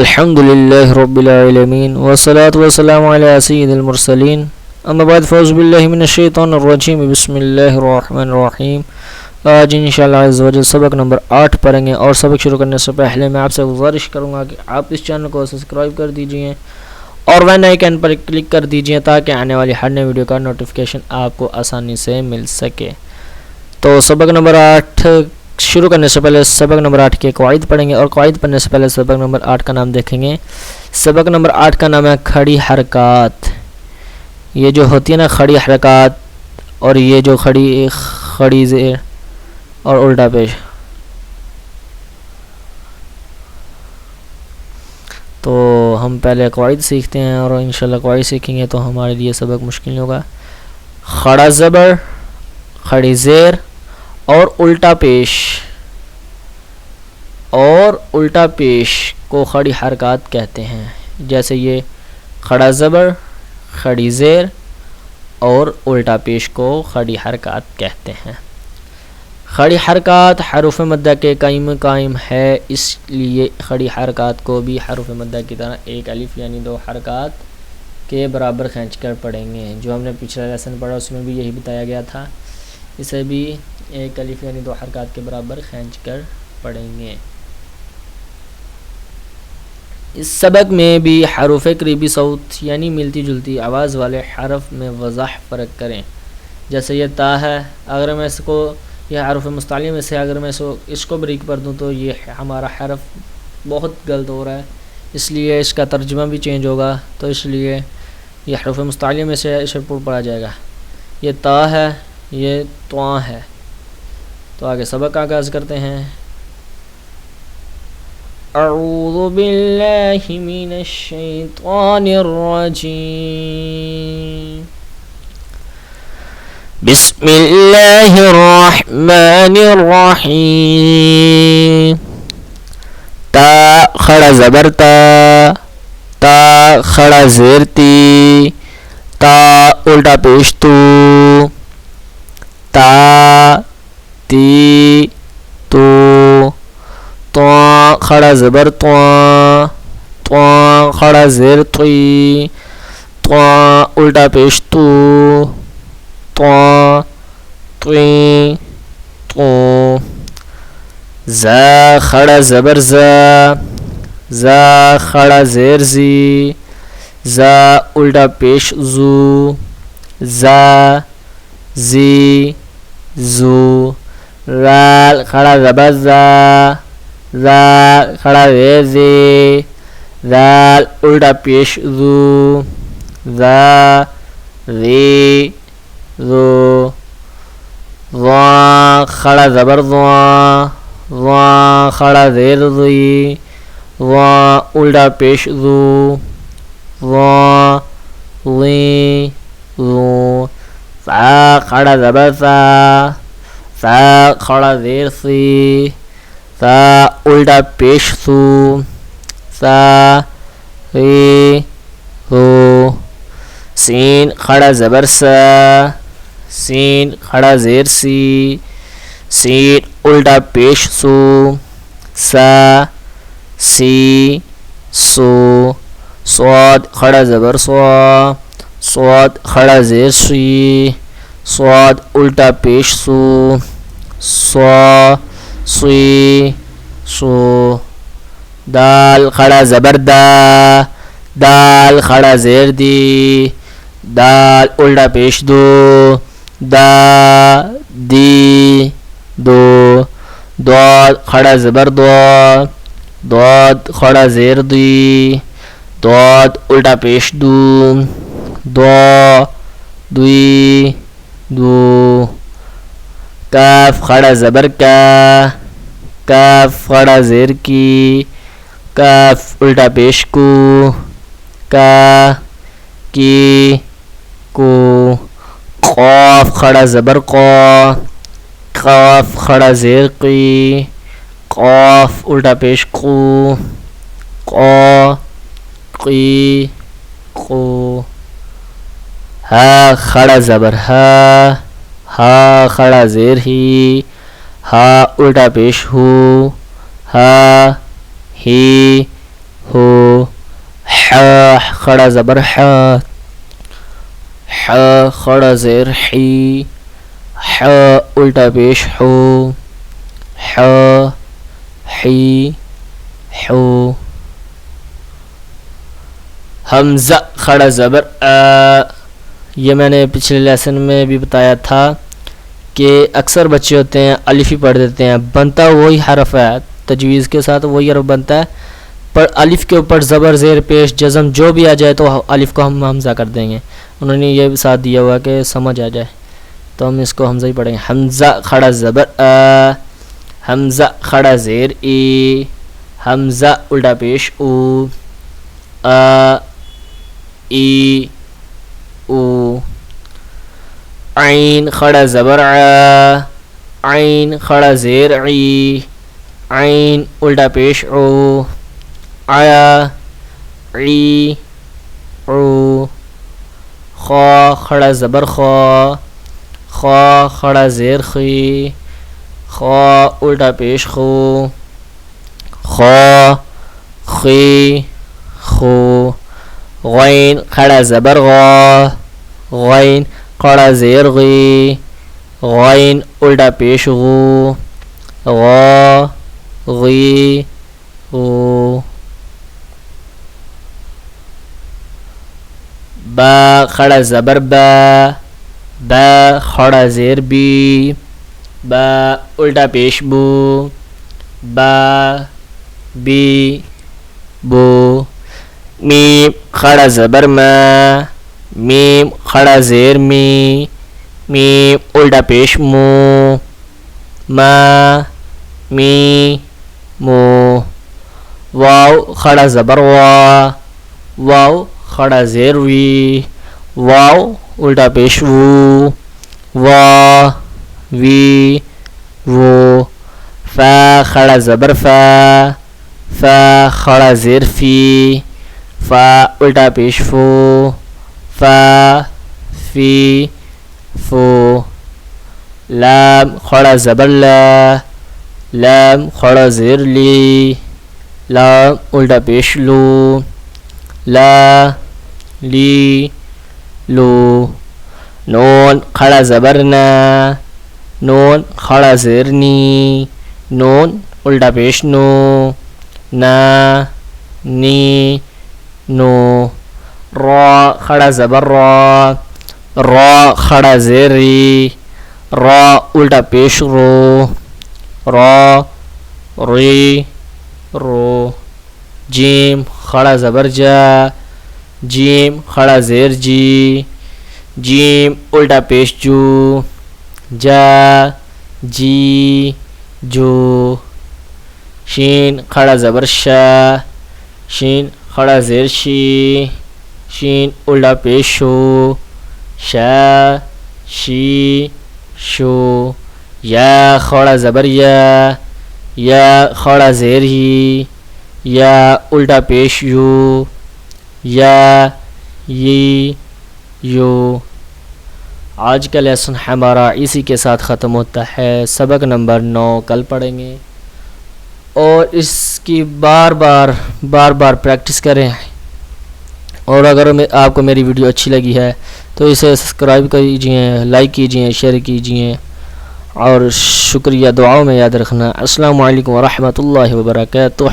الحمد لله رب العالمين والصلاة والسلام على سيد المرسلين اما بعد فاعوذ بالله من الشیطان الرجیم بسم اللہ الرحمن الرحیم. آج انشاءاللہ عز و جل سبق نمبر 8 پڑھیں گے، اور سبق شروع کرنے سے پہلے میں آپ سے گزارش کروں گا کہ آپ اس چینل کو سبسکرائب کر دیجئے اور بیل آئیکن پر کلک کر دیجئے تاکہ آنے والی ہر نئی ویڈیو کا نوٹیفیکیشن آپ کو آسانی سے مل سکے. تو سبق نمبر 8 شروع کرنے سے پہلے سبق نمبر 8 کے قواعد پڑھیں گے، اور قواعد پڑھنے سے پہلے سبق نمبر 8 کا نام دیکھیں گے. سبق نمبر 8 کا نام ہے کھڑی حرکات. یہ جو ہوتی ہے نا کھڑی حرکات، اور یہ جو کھڑی زیر اور الٹا پیش، تو ہم پہلے قواعد سیکھتے ہیں اور انشاءاللہ قواعد سیکھیں گے تو ہمارے لیے سبق مشکل نہیں ہوگا. کھڑا زبر، کھڑی زیر اور الٹا پیش، اور الٹا پیش کو کھڑی حرکات کہتے ہیں. جیسے یہ کھڑا زبر، کھڑی زیر اور الٹا پیش کو کھڑی حرکات کہتے ہیں. کھڑی حرکات حروف مدہ کے قائم ہے، اس لیے کھڑی حرکات کو بھی حروف مدہ کی طرح ایک الف یعنی 2 حرکات کے برابر کھینچ کر پڑھیں گے. جو ہم نے پچھلا لیسن پڑھا اس میں بھی یہی بتایا گیا تھا، اسے بھی ایک الف یعنی 2 حرکات کے برابر کھینچ کر پڑھیں گے. اس سبق میں بھی حروف قریبی صوت یعنی ملتی جلتی آواز والے حرف میں واضح فرق کریں. جیسے یہ تا ہے، اگر میں اس کو یہ حروف مستعلیہ میں سے اگر میں اس کو بریک پر دوں تو یہ ہمارا حرف بہت غلط ہو رہا ہے، اس لیے اس کا ترجمہ بھی چینج ہوگا. تو اس لیے یہ حروف مستعلیہ میں سے اسے پڑھا جائے گا. یہ تا ہے، یہ تواں ہے. تو آگے سبق کا آغاز کرتے ہیں. اعوذ باللہ من الشیطان الرجیم، بسم اللہ الرحمن الرحیم. تا کھڑا زبر تا، تا کھڑا زیر تی، تا الٹا پیش تو، تا تی تو. تواں کھڑا زبر تواں، تواں کھڑا زیر توی، تواں الٹا پیش تو، تواں توی تو. زا کھڑا زبر زا، زا کھڑا زیر زی، زا الٹا پیش زو، زا زی زو. زال کھڑا زبر زا، زا کھڑا زیر زی، زال الٹا پیش زو، زا زی زو. ضاں کھڑا زبر ضاں، ضاں کھڑا زیر زی، ضاں الٹا پیش زو، ضاں زی زو. سا کھڑا زبر سا، سا کھڑا زیر سی، سا الٹا پیش سو، سا ری سو. سین کھڑا زبر سا، سین کھڑا زیر سی، سین الٹا پیش سو، سا سی سو. صاد کھڑا زبر سوا، صاد کھڑا زیر سی، صاد الٹا پیش سو، سوا سی سو. دال کھڑا زبر دا، دال کھڑا زیر دی، دال الٹا پیش دو، دا دی دو. داد کھڑا زبر دوا، داد کھڑا زیر دی، داد الٹا پیش دو، دا دوی دو. کاف کھڑا زبر کا، کاف کھڑا زیر کی، کاف الٹا پیش کو، کا کی کو. قاف کھڑا زبر قا، قاف کھڑا زیر قی، قاف الٹا پیش قو، قا قی قو. ہا کھڑا زبر ہا، ہا کھڑا زیر ہی، ہا الٹا پیش ہو، ہا ہی ہو. ح خڑا زبر ح. ح خڑا زیر حی. ح الٹا پیش حو. ح حی حو. حمزہ خڑا زبر آ. یہ میں نے پچھلے لیسن میں بھی بتایا تھا کہ اکثر بچے ہوتے ہیں الف ہی پڑھ دیتے ہیں، بنتا وہی حرف ہے، تجویز کے ساتھ وہی حرف بنتا ہے، پر الف کے اوپر زبر زیر پیش جزم جو بھی آ جائے تو الف کو ہم حمزہ کر دیں گے. انہوں نے یہ ساتھ دیا ہوا کہ سمجھ آ جائے تو ہم اس کو حمزہ ہی پڑھیں گے. حمزہ کھڑا زبر آ. حمزہ کھڑا زیر ای. حمزہ الٹا پیش او. آ ای او. عین کھڑا زبر ع. عین کھڑا زیر عی. عین الٹا پیش او. عیا عی او. خا کھڑا زبر خا. خا کھڑا زیر خی. خا الٹا پیش خو. خا خی خو. غین کھڑا زبر غا. غین کھڑا زیر غی. غین الٹا پیش غو. غا غی غو. با کھڑا زبر با. با کھڑا زیر بی. با الٹا پیش بو. با بی بو. میم کھڑا زبر ما. میم کھڑا زیر می. میم الٹا پیش مو. ما می مو. واو کھڑا زبر وا. واو کھڑا زیر وی. واو الٹا پیش وو. وا وی وو. فا کھڑا زبر فا. فا کھڑا زیر فی. فا الٹا پیش فو. فا فی فو. لام کھڑا زبر لا. لام کھڑا زیر لی. لام الٹا پیش لو. لا لی لو. نون کھڑا زبر نا. نون کھڑا زیر نی. نون الٹا پیش نو. نا نی نو. را کھڑا زبر را. را کھڑا زیر ری. را الٹا پیش رو. را ری رو. جیم کھڑا زبر جا. جیم کھڑا زیر جی. جیم الٹا پیش جو. جا جی جو. شین کھڑا زبر شا. شین کھڑا زیر شی. شین الٹا پیش شو. شا شی شو. یا کھڑا زبر یا. یا کھڑا زیر ہی. یا الٹا پیش یو. یا یی یو. آج کا لیسن ہمارا اسی کے ساتھ ختم ہوتا ہے. سبق نمبر 9 کل پڑھیں گے اور اس کی بار بار پریکٹس کریں. اور اگر آپ کو میری ویڈیو اچھی لگی ہے تو اسے سبسکرائب کیجئے، لائک کیجئے، شیئر کیجئے اور شکریہ. دعاؤں میں یاد رکھنا. السلام علیکم ورحمۃ اللہ وبرکاتہ.